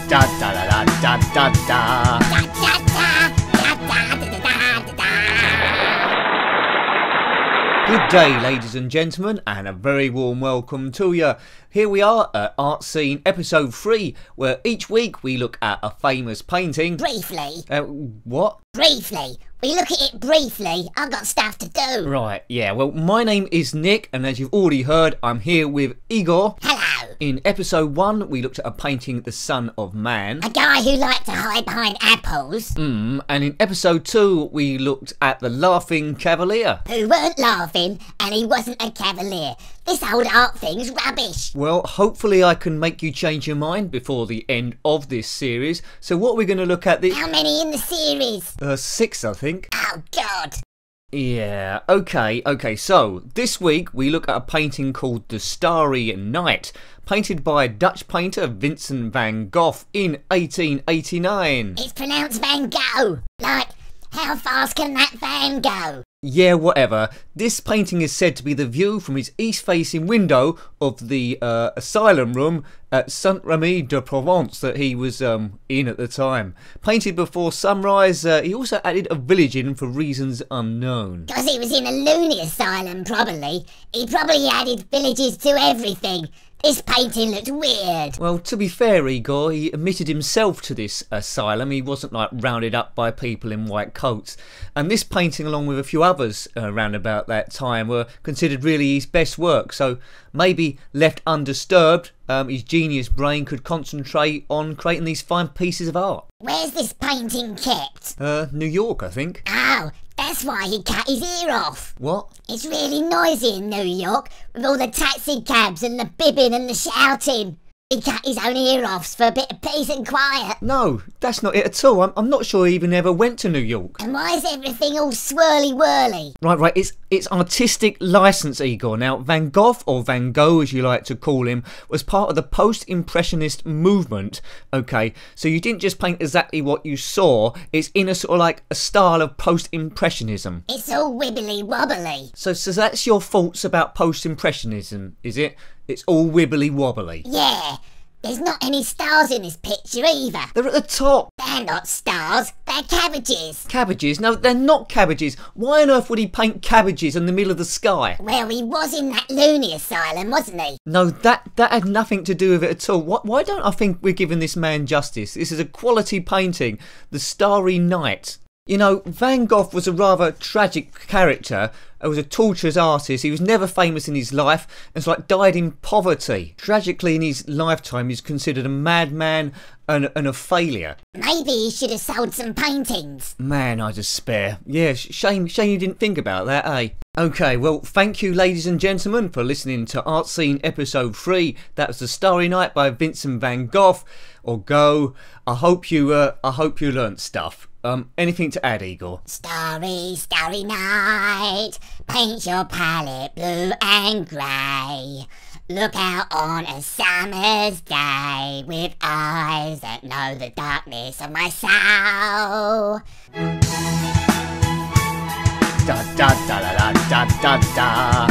da da da da da da da. Good day, ladies and gentlemen, and a very warm welcome to you. Here we are at Art Scene episode 3, where each week we look at a famous painting. Briefly. What? Briefly. We look at it briefly. I've got stuff to do. Right, yeah, well, my name is Nick, and as you've already heard, I'm here with Igor. Hello. In episode 1, we looked at a painting, The Son of Man. A guy who liked to hide behind apples. And in episode 2, we looked at The Laughing Cavalier. Who weren't laughing, and he wasn't a cavalier. This old art thing's rubbish. Well, hopefully I can make you change your mind before the end of this series. So what we're going to look at this... How many in the series? 6, I think. Oh, God. Yeah, okay, so this week we look at a painting called The Starry Night, painted by Dutch painter Vincent van Gogh in 1889. It's pronounced Van Gogh. Like, how fast can that van go? Yeah, whatever. This painting is said to be the view from his east-facing window of the asylum room at Saint-Rémy-de-Provence that he was in at the time. Painted before sunrise, he also added a village in for reasons unknown. Because he was in a loony asylum, probably. He probably added villages to everything. This painting looked weird. Well, to be fair, Igor, he admitted himself to this asylum. He wasn't like rounded up by people in white coats. And this painting, along with a few others around about that time, were considered really his best work. So maybe left undisturbed, his genius brain could concentrate on creating these fine pieces of art. Where's this painting kept? New York, I think. Oh, that's why he cut his ear off. What? It's really noisy in New York, with all the taxi cabs and the bibbing and the shouting. He cut his own ear offs for a bit of peace and quiet. No, that's not it at all. I'm not sure he even ever went to New York. And why is everything all swirly-whirly? Right, it's artistic license, Igor. Now, Van Gogh, or Van Gogh as you like to call him, was part of the post-impressionist movement, okay? So you didn't just paint exactly what you saw, it's in a sort of like a style of post-impressionism. It's all wibbly-wobbly. So that's your thoughts about post-impressionism, is it? It's all wibbly-wobbly. Yeah. There's not any stars in this picture either. They're at the top. They're not stars, they're cabbages. Cabbages? No, they're not cabbages. Why on earth would he paint cabbages in the middle of the sky? Well, he was in that loony asylum, wasn't he? No, that had nothing to do with it at all. Why don't I think we're giving this man justice? This is a quality painting, The Starry Night. You know, Van Gogh was a rather tragic character. He was a torturous artist. He was never famous in his life and died in poverty. Tragically, in his lifetime, he's considered a madman and a failure. Maybe he should have sold some paintings. Man, I despair. Yeah, shame you didn't think about that, eh? Okay, well, thank you, ladies and gentlemen, for listening to Art Scene episode 3. That was The Starry Night by Vincent van Gogh, or Go. I hope you learnt stuff. Anything to add, Igor? Starry, starry night, paint your palette blue and grey. Look out on a summer's day with eyes that know the darkness of my soul. Da da da da da da da da.